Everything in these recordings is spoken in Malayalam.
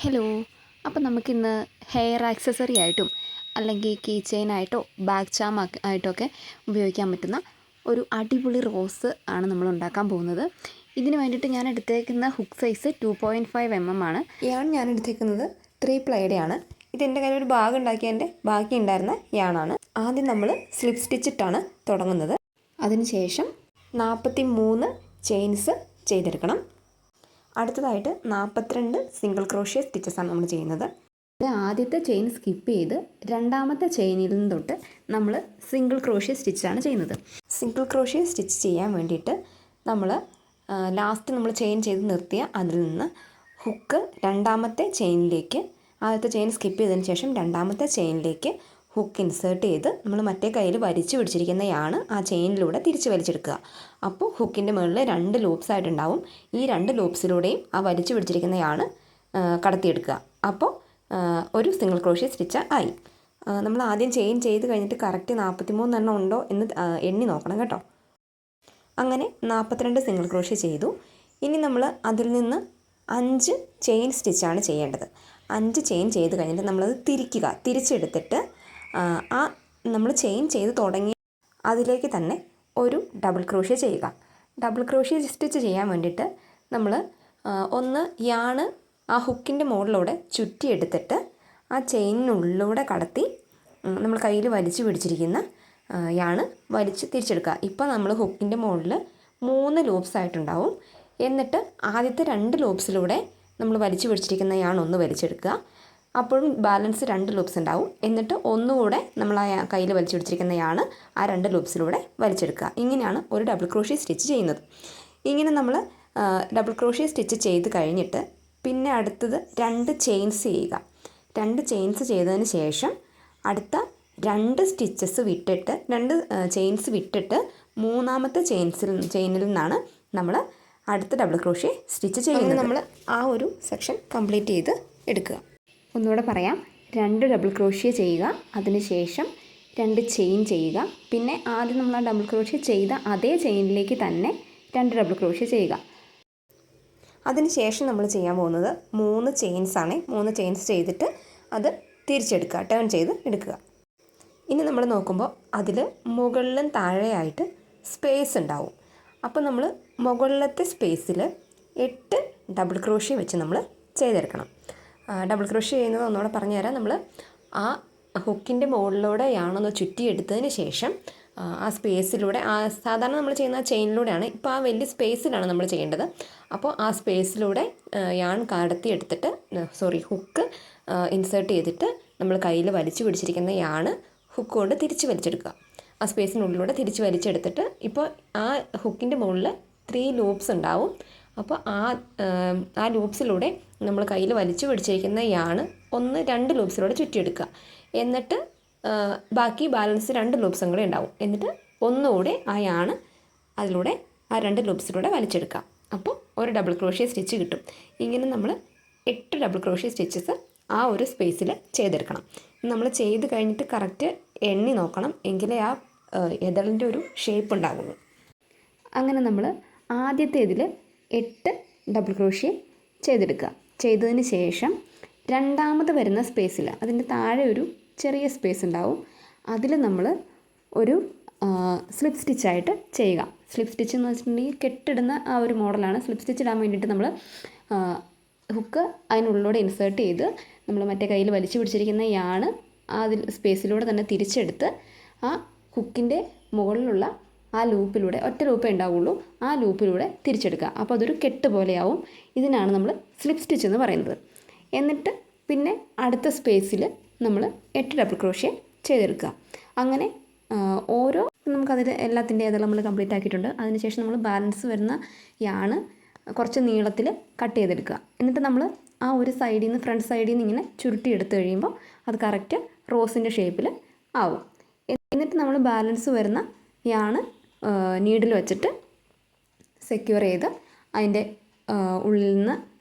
ഹലോ. അപ്പം നമുക്കിന്ന് ഹെയർ ആക്സസറി ആയിട്ടും അല്ലെങ്കിൽ കീ ചെയിനായിട്ടോ ബാഗ് ചാം ആയിട്ടൊക്കെ ഉപയോഗിക്കാൻ പറ്റുന്ന ഒരു അടിപൊളി റോസ് ആണ് നമ്മൾ ഉണ്ടാക്കാൻ പോകുന്നത്. ഇതിന് വേണ്ടിയിട്ട് ഞാൻ എടുത്തേക്കുന്ന ഹുക്ക് സൈസ് 2.5 mm ആണ്. ഞാൻ എടുത്തേക്കുന്നത് 3 പ്ലൈയുടെ ആണ്. ഇതെൻ്റെ കയ്യിൽ ഒരു ബാഗ് ഉണ്ടാക്കിയതിൻ്റെ ബാക്കി ഉണ്ടായിരുന്ന യാണാണ്. ആദ്യം നമ്മൾ സ്ലിപ്പ് സ്റ്റിച്ചിട്ടാണ് തുടങ്ങുന്നത്. അതിനുശേഷം 43 ചെയിൻസ് ചെയ്തെടുക്കണം. അടുത്തതായിട്ട് 42 സിംഗിൾ ക്രോഷ്യ സ്റ്റിച്ചസാണ് നമ്മൾ ചെയ്യുന്നത്. ആദ്യത്തെ ചെയിൻ സ്കിപ്പ് ചെയ്ത് രണ്ടാമത്തെ ചെയിനിൽ നിന്ന് തൊട്ട് നമ്മൾ സിംഗിൾ ക്രോഷ്യ സ്റ്റിച്ചാണ് ചെയ്യുന്നത്. സിംഗിൾ ക്രോഷ്യ സ്റ്റിച്ച് ചെയ്യാൻ വേണ്ടിയിട്ട് നമ്മൾ ലാസ്റ്റ് നമ്മൾ ചെയിൻ ചെയ്ത് നിർത്തിയ അതിൽ നിന്ന് ഹുക്ക് രണ്ടാമത്തെ ചെയിനിലേക്ക്, ആദ്യത്തെ ചെയിൻ സ്കിപ്പ് ചെയ്തതിന് ശേഷം രണ്ടാമത്തെ ചെയിനിലേക്ക് ഹുക്ക് ഇൻസേർട്ട് ചെയ്ത് നമ്മൾ മറ്റേ കയ്യിൽ വലിച്ചു പിടിച്ചിരിക്കുന്നതാണ് ആ ചെയിനിലൂടെ തിരിച്ച് വലിച്ചെടുക്കുക. അപ്പോൾ ഹുക്കിൻ്റെ മുകളിൽ 2 ലൂപ്സ് ആയിട്ടുണ്ടാവും. ഈ 2 ലൂപ്സിലൂടെയും ആ വലിച്ചു പിടിച്ചിരിക്കുന്നതാണ് കടത്തിയെടുക്കുക. അപ്പോൾ ഒരു സിംഗിൾ ക്രോഷ്യ സ്റ്റിച്ച് ആയി. നമ്മൾ ആദ്യം ചെയിൻ ചെയ്ത് കഴിഞ്ഞിട്ട് കറക്റ്റ് 43 എണ്ണം ഉണ്ടോ എന്ന് എണ്ണി നോക്കണം കേട്ടോ. അങ്ങനെ 42 സിംഗിൾ ക്രോഷ്യ ചെയ്തു. ഇനി നമ്മൾ അതിൽ നിന്ന് 5 ചെയിൻ സ്റ്റിച്ചാണ് ചെയ്യേണ്ടത്. 5 ചെയിൻ ചെയ്ത് കഴിഞ്ഞിട്ട് നമ്മളത് തിരിച്ചെടുത്തിട്ട് ആ നമ്മൾ ചെയിൻ ചെയ്ത് തുടങ്ങി അതിലേക്ക് തന്നെ ഒരു ഡബിൾ ക്രോഷ്യ ചെയ്യുക. ഡബിൾ ക്രോഷ്യ സ്റ്റിച്ച് ചെയ്യാൻ വേണ്ടിയിട്ട് നമ്മൾ ഒന്ന് യാണ് ആ ഹുക്കിൻ്റെ മുകളിലൂടെ ചുറ്റിയെടുത്തിട്ട് ആ ചെയിനിനുള്ളിലൂടെ കടത്തി നമ്മൾ കയ്യിൽ വലിച്ചു പിടിച്ചിരിക്കുന്ന യാണ് വലിച്ച് തിരിച്ചെടുക്കുക. ഇപ്പോൾ നമ്മൾ ഹുക്കിൻ്റെ മുകളിൽ 3 ലൂപ്സ് ആയിട്ടുണ്ടാവും. എന്നിട്ട് ആദ്യത്തെ 2 ലൂപ്സിലൂടെ നമ്മൾ വലിച്ചു പിടിച്ചിരിക്കുന്ന യാണ് ഒന്ന് വലിച്ചെടുക്കുക. അപ്പോഴും ബാലൻസ് 2 ലൂപ്സ് ഉണ്ടാവും. എന്നിട്ട് ഒന്നുകൂടെ നമ്മൾ ആ കയ്യിൽ വലിച്ചു പിടിച്ചിരിക്കുന്നതാണ് ആ 2 ലൂപ്സിലൂടെ വലിച്ചെടുക്കുക. ഇങ്ങനെയാണ് ഒരു ഡബിൾ ക്രോഷ്യ സ്റ്റിച്ച് ചെയ്യുന്നത്. ഇങ്ങനെ നമ്മൾ ഡബിൾ ക്രോഷ്യ സ്റ്റിച്ച് ചെയ്ത് കഴിഞ്ഞിട്ട് പിന്നെ അടുത്തത് 2 ചെയിൻസ് ചെയ്യുക. 2 ചെയിൻസ് ചെയ്തതിന് ശേഷം അടുത്ത 2 സ്റ്റിച്ചസ് വിട്ടിട്ട് 2 ചെയിൻസ് വിട്ടിട്ട് മൂന്നാമത്തെ ചെയിനിൽ നിന്നാണ് നമ്മൾ അടുത്ത ഡബിൾ ക്രോഷ്യ സ്റ്റിച്ച് ചെയ്യുന്നത്. നമ്മൾ ആ ഒരു സെക്ഷൻ കംപ്ലീറ്റ് ചെയ്ത് എടുക്കുക. ഒന്നുകൂടെ പറയാം. 2 ഡബിൾ ക്രോഷ്യ ചെയ്യുക, അതിനുശേഷം 2 ചെയിൻ ചെയ്യുക, പിന്നെ ആദ്യം നമ്മൾ ആ ഡബിൾ ക്രോഷ്യ ചെയ്ത അതേ ചെയിനിലേക്ക് തന്നെ 2 ഡബിൾ ക്രോഷ്യ ചെയ്യുക. അതിനുശേഷം നമ്മൾ ചെയ്യാൻ പോകുന്നത് 3 ചെയിൻസ് ആണ്. 3 ചെയിൻസ് ചെയ്തിട്ട് അത് തിരിച്ചെടുക്കുക, ടേൺ ചെയ്ത് എടുക്കുക. ഇനി നമ്മൾ നോക്കുമ്പോൾ അതിൽ മുകളിലും താഴെയായിട്ട് സ്പേസ് ഉണ്ടാവും. അപ്പോൾ നമ്മൾ മുകളിലത്തെ സ്പേസിൽ 8 ഡബിൾ ക്രോഷ്യ വെച്ച് നമ്മൾ ചെയ്തെടുക്കണം. ഡബിൾ ക്രോഷ്യ ചെയ്യുന്നത് ഒന്നുകൂടെ പറഞ്ഞു തരാം. നമ്മൾ ആ ഹുക്കിൻ്റെ മുകളിലൂടെയാണൊന്ന് ചുറ്റിയെടുത്തതിന് ശേഷം ആ സ്പേസിലൂടെ സാധാരണ നമ്മൾ ചെയ്യുന്ന ചെയിനിലൂടെയാണ്. ഇപ്പോൾ ആ വലിയ സ്പേസിലാണ് നമ്മൾ ചെയ്യേണ്ടത്. അപ്പോൾ ആ സ്പേസിലൂടെ യാൺ കടത്തിയെടുത്തിട്ട് ഹുക്ക് ഇൻസേർട്ട് ചെയ്തിട്ട് നമ്മൾ കയ്യിൽ വലിച്ചു പിടിച്ചിരിക്കുന്ന യാൺ ഹുക്ക് കൊണ്ട് തിരിച്ച് വലിച്ചെടുക്കുക. ആ സ്പേസിനുള്ളിലൂടെ തിരിച്ച് വലിച്ചെടുത്തിട്ട് ഇപ്പോൾ ആ ഹുക്കിൻ്റെ മുകളിൽ 3 ലൂപ്സ് ഉണ്ടാവും. അപ്പോൾ ആ ലൂപ്സിലൂടെ നമ്മൾ കയ്യിൽ വലിച്ചു പിടിച്ചിരിക്കുന്ന യാണ് 2 ലൂപ്സിലൂടെ ചുറ്റിയെടുക്കുക. എന്നിട്ട് ബാക്കി ബാലൻസ് 2 ലൂപ്സും കൂടെ ഉണ്ടാവും. എന്നിട്ട് ഒന്നുകൂടെ ആ യാണ് അതിലൂടെ ആ 2 ലൂപ്സിലൂടെ വലിച്ചെടുക്കുക. അപ്പോൾ ഒരു ഡബിൾ ക്രോഷ്യ സ്റ്റിച്ച് കിട്ടും. ഇങ്ങനെ നമ്മൾ 8 ഡബിൾ ക്രോഷ്യ സ്റ്റിച്ചസ് ആ ഒരു സ്പേസിൽ ചെയ്തെടുക്കണം. നമ്മൾ ചെയ്ത് കഴിഞ്ഞിട്ട് കറക്റ്റ് എണ്ണി നോക്കണം, എങ്കിലേ ആ എതളിൻ്റെ ഒരു ഷേപ്പ് ഉണ്ടാകുള്ളൂ. അങ്ങനെ നമ്മൾ ആദ്യത്തെ ഇതിൽ 8 ഡബിൾ ക്രോഷ്യ ചെയ്തെടുക്കുക. ചെയ്തതിന് ശേഷം രണ്ടാമത് വരുന്ന സ്പേസിൽ അതിൻ്റെ താഴെ ഒരു ചെറിയ സ്പേസ് ഉണ്ടാവും. അതിൽ നമ്മൾ ഒരു സ്ലിപ്പ് സ്റ്റിച്ചായിട്ട് ചെയ്യുക. സ്ലിപ്പ് സ്റ്റിച്ച് എന്ന് വെച്ചിട്ടുണ്ടെങ്കിൽ കെട്ടിടുന്ന ആ ഒരു മോഡലാണ്. സ്ലിപ്പ് സ്റ്റിച്ച് ഇടാൻ വേണ്ടിയിട്ട് നമ്മൾ ഹുക്ക് അതിനുള്ളിലൂടെ ഇൻസേർട്ട് ചെയ്ത് നമ്മൾ മറ്റേ കയ്യിൽ വലിച്ചു പിടിച്ചിരിക്കുന്ന യാണ് അതിൽ സ്പേസിലൂടെ തന്നെ തിരിച്ചെടുത്ത് ആ ഹുക്കിൻ്റെ മുകളിലുള്ള ആ ലൂപ്പിലൂടെ, ഒറ്റ ലൂപ്പേ ഉണ്ടാവുള്ളൂ, ആ ലൂപ്പിലൂടെ തിരിച്ചെടുക്കുക. അപ്പോൾ അതൊരു കെട്ട് പോലെയാവും. ഇതിനാണ് നമ്മൾ സ്ലിപ്പ് സ്റ്റിച്ച് എന്ന് പറയുന്നത്. എന്നിട്ട് പിന്നെ അടുത്ത സ്പേസിൽ നമ്മൾ 8 ഡബിൾ ക്രോഷ്യ ചെയ്തെടുക്കുക. അങ്ങനെ നമുക്കതിൽ എല്ലാത്തിൻ്റെ ഏതെല്ലാം നമ്മൾ കംപ്ലീറ്റ് ആക്കിയിട്ടുണ്ട്. അതിനുശേഷം നമ്മൾ ബാലൻസ് വരുന്ന യാണ് കുറച്ച് നീളത്തിൽ കട്ട് ചെയ്തെടുക്കുക. എന്നിട്ട് നമ്മൾ ആ ഒരു സൈഡിൽ നിന്ന്, ഫ്രണ്ട് സൈഡിൽ നിന്ന് ഇങ്ങനെ ചുരുട്ടി എടുത്ത് കഴിയുമ്പോൾ അത് കറക്റ്റ് റോസിൻ്റെ ഷേപ്പിൽ ആവും. എന്നിട്ട് നമ്മൾ ബാലൻസ് വരുന്ന യാണ് നീഡിൽ വെച്ചിട്ട് സെക്യൂർ ചെയ്ത് അതിൻ്റെ ഉള്ളിൽ നിന്ന്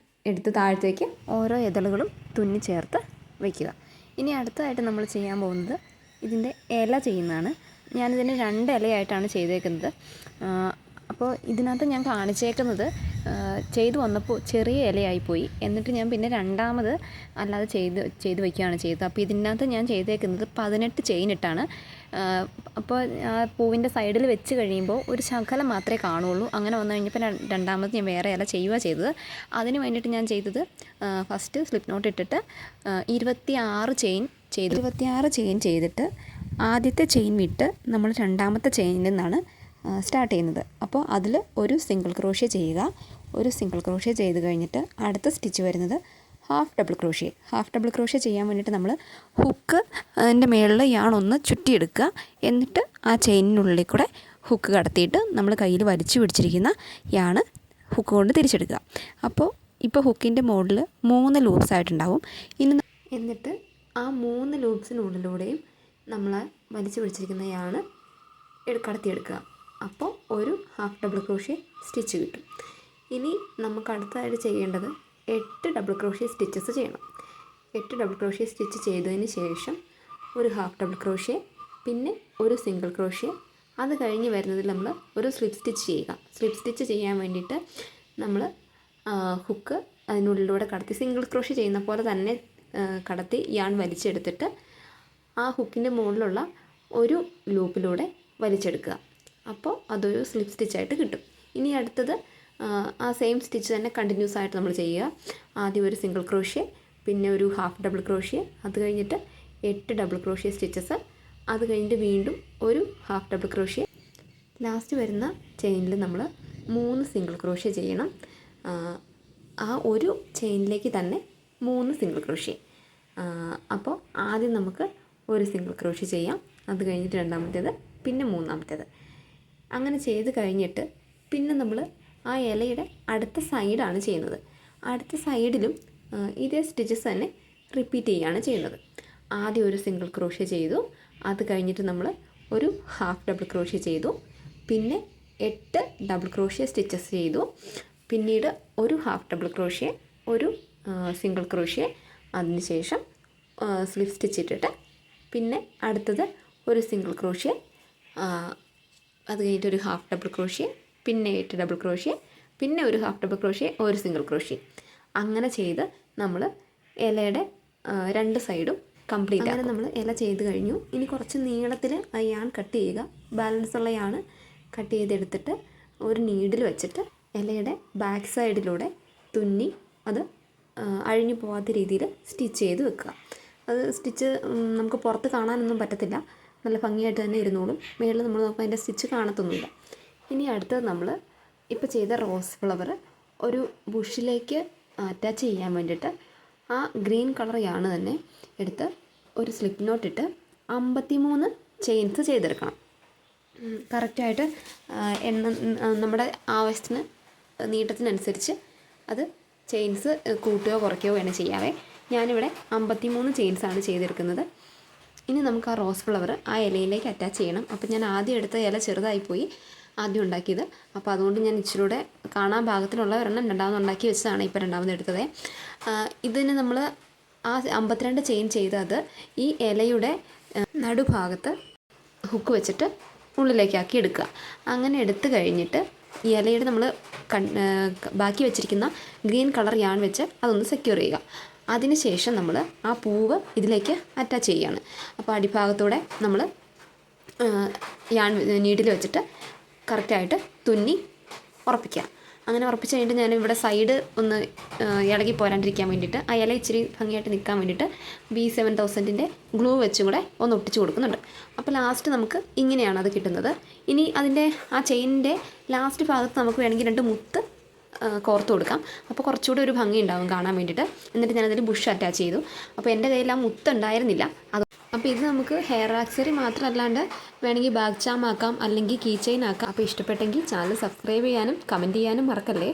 എടുത്ത് താഴത്തേക്ക് ഓരോ ഇതളുകളും തുന്നി ചേർത്ത് വയ്ക്കുക. ഇനി അടുത്തതായിട്ട് നമ്മൾ ചെയ്യാൻ പോകുന്നത് ഇതിൻ്റെ ഇല ചെയ്യുന്നതാണ്. ഞാനിതിന് 2 ഇലയായിട്ടാണ് ചെയ്തേക്കുന്നത്. അപ്പോൾ ഇതിനകത്ത് ഞാൻ കാണിച്ചേക്കുന്നത് ചെയ്തു വന്നപ്പോൾ ചെറിയ ഇലയായിപ്പോയി. എന്നിട്ട് ഞാൻ പിന്നെ രണ്ടാമത് അല്ലാതെ ചെയ്ത് വയ്ക്കുകയാണ് ചെയ്തത്. അപ്പോൾ ഇതിനകത്ത് ഞാൻ ചെയ്തേക്കുന്നത് 18 ചെയിൻ ഇട്ടാണ്. അപ്പോൾ ആ പൂവിൻ്റെ സൈഡിൽ വെച്ച് കഴിയുമ്പോൾ ഒരു ശകലം മാത്രമേ കാണുള്ളൂ. അങ്ങനെ വന്നു കഴിഞ്ഞപ്പോൾ രണ്ടാമത് ഞാൻ വേറെ ഇല ചെയ്യുക ചെയ്തത്. അതിന് വേണ്ടിയിട്ട് ഞാൻ ചെയ്തത് ഫസ്റ്റ് സ്ലിപ്പ് നോട്ട് ഇട്ടിട്ട് 26 ചെയിൻ ചെയ്തിട്ട് ആദ്യത്തെ ചെയിൻ വിട്ട് നമ്മൾ രണ്ടാമത്തെ ചെയിനിൽ നിന്നാണ് സ്റ്റാർട്ട് ചെയ്യുന്നത്. അപ്പോൾ അതിൽ ഒരു സിംഗിൾ ക്രോഷ്യ ചെയ്യുക. ഒരു സിംഗിൾ ക്രോഷ്യ ചെയ്ത് കഴിഞ്ഞിട്ട് അടുത്ത സ്റ്റിച്ച് വരുന്നത് ഹാഫ് ഡബിൾ ക്രോഷ്യ ചെയ്യാൻ വേണ്ടിയിട്ട് നമ്മൾ ഹുക്ക് അതിൻ്റെ മുകളിൽ യാണൊന്ന് ചുറ്റിയെടുക്കുക. എന്നിട്ട് ആ ചെയിനിനുള്ളിൽ കൂടെ ഹുക്ക് കടത്തിയിട്ട് നമ്മൾ കയ്യിൽ വലിച്ചു പിടിച്ചിരിക്കുന്ന യാണ് ഹുക്ക് കൊണ്ട് തിരിച്ചെടുക്കുക. ഇപ്പോൾ ഹുക്കിൻ്റെ മുകളിൽ 3 ലൂപ്സ് ആയിട്ടുണ്ടാവും. എന്നിട്ട് ആ 3 ലൂപ്സിനുള്ളിലൂടെയും നമ്മൾ വലിച്ചു പിടിച്ചിരിക്കുന്ന യാണ് കടത്തിയെടുക്കുക. അപ്പോൾ ഒരു ഹാഫ് ഡബിൾ ക്രോഷ്യ സ്റ്റിച്ച് കിട്ടും. ഇനി നമുക്ക് അടുത്തതായിട്ട് ചെയ്യേണ്ടത് 8 ഡബിൾ ക്രോഷ്യ സ്റ്റിച്ചസ് ചെയ്യണം. 8 ഡബിൾ ക്രോഷ്യ സ്റ്റിച്ച് ചെയ്തതിന് ശേഷം ഒരു ഹാഫ് ഡബിൾ ക്രോഷ്യ, പിന്നെ ഒരു സിംഗിൾ ക്രോഷ്യ, അത് കഴിഞ്ഞ് വരുന്നതിൽ നമ്മൾ ഒരു സ്ലിപ്പ് സ്റ്റിച്ച് ചെയ്യുക. സ്ലിപ്പ് സ്റ്റിച്ച് ചെയ്യാൻ വേണ്ടിയിട്ട് നമ്മൾ ഹുക്ക് അതിനുള്ളിലൂടെ കടത്തി സിംഗിൾ ക്രോഷ്യ ചെയ്യുന്ന പോലെ തന്നെ കടത്തി യാൺ വലിച്ചെടുത്തിട്ട് ആ ഹുക്കിൻ്റെ മുകളിലുള്ള ഒരു ലൂപ്പിലൂടെ വലിച്ചെടുക്കുക. അപ്പോൾ അതൊരു സ്ലിപ്പ് സ്റ്റിച്ചായിട്ട് കിട്ടും. ഇനി അടുത്തത് ആ സെയിം സ്റ്റിച്ച് തന്നെ കണ്ടിന്യൂസ് ആയിട്ട് നമ്മൾ ചെയ്യുക. ആദ്യം ഒരു സിംഗിൾ ക്രോഷ്യ, പിന്നെ ഒരു ഹാഫ് ഡബിൾ ക്രോഷ്യ, അത് കഴിഞ്ഞിട്ട് 8 ഡബിൾ ക്രോഷ്യ സ്റ്റിച്ചസ്, അത് കഴിഞ്ഞിട്ട് വീണ്ടും ഒരു ഹാഫ് ഡബിൾ ക്രോഷ്യ, ലാസ്റ്റ് വരുന്ന ചെയിനിൽ നമ്മൾ 3 സിംഗിൾ ക്രോഷ്യ ചെയ്യണം. ആ ഒരു ചെയിനിലേക്ക് തന്നെ 3 സിംഗിൾ ക്രോഷ്യ. അപ്പോൾ ആദ്യം നമുക്ക് ഒരു സിംഗിൾ ക്രോഷ്യ ചെയ്യാം, അത് കഴിഞ്ഞിട്ട് രണ്ടാമത്തേത്, പിന്നെ മൂന്നാമത്തേത്. അങ്ങനെ ചെയ്ത് കഴിഞ്ഞിട്ട് പിന്നെ നമ്മൾ ആ ഇലയുടെ അടുത്ത സൈഡാണ് ചെയ്യുന്നത്. അടുത്ത സൈഡിലും ഇതേ സ്റ്റിച്ചസ് തന്നെ റിപ്പീറ്റ് ചെയ്യുകയാണ് ചെയ്യുന്നത്. ആദ്യം ഒരു സിംഗിൾ ക്രോഷ്യ ചെയ്തു, അത് കഴിഞ്ഞിട്ട് നമ്മൾ ഒരു ഹാഫ് ഡബിൾ ക്രോഷ്യ ചെയ്തു, പിന്നെ 8 ഡബിൾ ക്രോഷ്യ സ്റ്റിച്ചസ് ചെയ്തു, പിന്നീട് ഒരു ഹാഫ് ഡബിൾ ക്രോഷ്യ, ഒരു സിംഗിൾ ക്രോഷ്യ, അതിനുശേഷം സ്ലിപ്പ് സ്റ്റിച്ച് ഇട്ടിട്ട് പിന്നെ അടുത്തത് ഒരു സിംഗിൾ ക്രോഷ്യ, അത് കഴിഞ്ഞിട്ട് ഒരു ഹാഫ് ഡബിൾ ക്രോഷ്യ, പിന്നെ 8 ഡബിൾ ക്രോഷ്യ, പിന്നെ ഒരു ഹാഫ് ഡബിൾ ക്രോഷ്യ, ഒരു സിംഗിൾ ക്രോഷ്യ. അങ്ങനെ ചെയ്ത് നമ്മൾ ഇലയുടെ 2 സൈഡും കംപ്ലീറ്റ്. അങ്ങനെ നമ്മൾ ഇല ചെയ്ത് കഴിഞ്ഞു. ഇനി കുറച്ച് നീളത്തിൽ ആ യാൺ കട്ട് ചെയ്യുക. ബാലൻസ് ഉള്ള യാണ് കട്ട് ചെയ്തെടുത്തിട്ട് ഒരു നീഡിൽ വെച്ചിട്ട് ഇലയുടെ ബാക്ക് സൈഡിലൂടെ തുന്നി അത് അഴിഞ്ഞു പോകാത്ത രീതിയിൽ സ്റ്റിച്ച് ചെയ്ത് വെക്കുക. അത് സ്റ്റിച്ച് നമുക്ക് പുറത്ത് കാണാനൊന്നും പറ്റത്തില്ല, നല്ല ഭംഗിയായിട്ട് തന്നെ ഇരുന്നോളും. മേളിൽ നമ്മൾ നോക്കുമ്പോൾ അതിൻ്റെ സ്റ്റിച്ച് കാണത്തൊന്നുമില്ല. ഇനി അടുത്തത് നമ്മൾ ഇപ്പോൾ ചെയ്ത റോസ് ഫ്ലവർ ഒരു ബുഷിലേക്ക് അറ്റാച്ച് ചെയ്യാൻ വേണ്ടിയിട്ട് ആ ഗ്രീൻ കളർ യാണ് തന്നെ എടുത്ത് ഒരു സ്ലിപ്പ് നോട്ട് ഇട്ട് 53 ചെയിൻസ് ചെയ്തെടുക്കണം. കറക്റ്റായിട്ട് നമ്മുടെ ആവശ്യത്തിന് നീട്ടത്തിനനുസരിച്ച് അത് ചെയിൻസ് കൂട്ടുകയോ കുറയ്ക്കുകയോ വേണം ചെയ്യാവേ. ഞാനിവിടെ 53 ചെയിൻസാണ് ചെയ്തെടുക്കുന്നത്. ഇനി നമുക്ക് ആ റോസ് ഫ്ലവർ ആ ഇലയിലേക്ക് അറ്റാച്ച് ചെയ്യണം. അപ്പോൾ ഞാൻ ആദ്യം എടുത്ത ഇല ചെറുതായിപ്പോയി ആദ്യം ഉണ്ടാക്കിയത്. അപ്പോൾ അതുകൊണ്ട് ഞാൻ ഇച്ചിരൂടെ കാണാൻ പാകത്തിനുള്ള ഒരെണ്ണം രണ്ടാമത് ഉണ്ടാക്കി വെച്ചതാണ് ഇപ്പോൾ രണ്ടാമത് എടുത്തത്. ഇതിന് നമ്മൾ ആ 52 ചെയിൻ ചെയ്തത് ഈ ഇലയുടെ നടുഭാഗത്ത് ഹുക്ക് വെച്ചിട്ട് ഉള്ളിലേക്കാക്കി എടുക്കുക. അങ്ങനെ എടുത്തു കഴിഞ്ഞിട്ട് ഈ ഇലയുടെ നമ്മൾ ബാക്കി വെച്ചിരിക്കുന്ന ഗ്രീൻ കളർ യാൺ വെച്ച് അതൊന്ന് സെക്യൂർ ചെയ്യുക. അതിനുശേഷം നമ്മൾ ആ പൂവ് ഇതിലേക്ക് അറ്റാച്ച് ചെയ്യുകയാണ്. അപ്പോൾ അടിഭാഗത്തൂടെ നമ്മൾ യാൺ നീഡിൽ വെച്ചിട്ട് കറക്റ്റായിട്ട് തുന്നി ഉറപ്പിക്കുക. അങ്ങനെ ഉറപ്പിച്ച് കഴിഞ്ഞിട്ട് ഞാനിവിടെ സൈഡ് ഒന്ന് ഇളകി പോരാണ്ടിരിക്കാൻ വേണ്ടിയിട്ട് ആ ഇല ഇച്ചിരി ഭംഗിയായിട്ട് നിൽക്കാൻ വേണ്ടിയിട്ട് B7000-ൻ്റെ ഗ്ലൂ വെച്ചും കൂടെ ഒന്ന് ഒട്ടിച്ച് കൊടുക്കുന്നുണ്ട്. അപ്പോൾ ലാസ്റ്റ് നമുക്ക് ഇങ്ങനെയാണ് അത് കിട്ടുന്നത്. ഇനി അതിൻ്റെ ആ ചെയിനിൻ്റെ ലാസ്റ്റ് ഭാഗത്ത് നമുക്ക് വേണമെങ്കിൽ 2 മുത്ത് കോർത്ത് കൊടുക്കാം. അപ്പോൾ കുറച്ചുകൂടി ഒരു ഭംഗി ഉണ്ടാവും കാണാൻ വേണ്ടിയിട്ട്. എന്നിട്ട് ഞാനതിൽ ബുഷ് അറ്റാച്ച് ചെയ്തു. അപ്പോൾ എൻ്റെ കയ്യിൽ ആ മുത്ത് ഉണ്ടായിരുന്നില്ല. അപ്പോൾ ഇത് നമുക്ക് ഹെയർ ആക്സറി മാത്രമല്ലാണ്ട് വേണമെങ്കിൽ ബാഗ് ചാം ആക്കാം, അല്ലെങ്കിൽ കീ ചെയിൻ ആക്കാം. അപ്പോൾ ഇഷ്ടപ്പെട്ടെങ്കിൽ ചാനൽ സബ്സ്ക്രൈബ് ചെയ്യാനും കമൻറ്റ് ചെയ്യാനും മറക്കല്ലേ.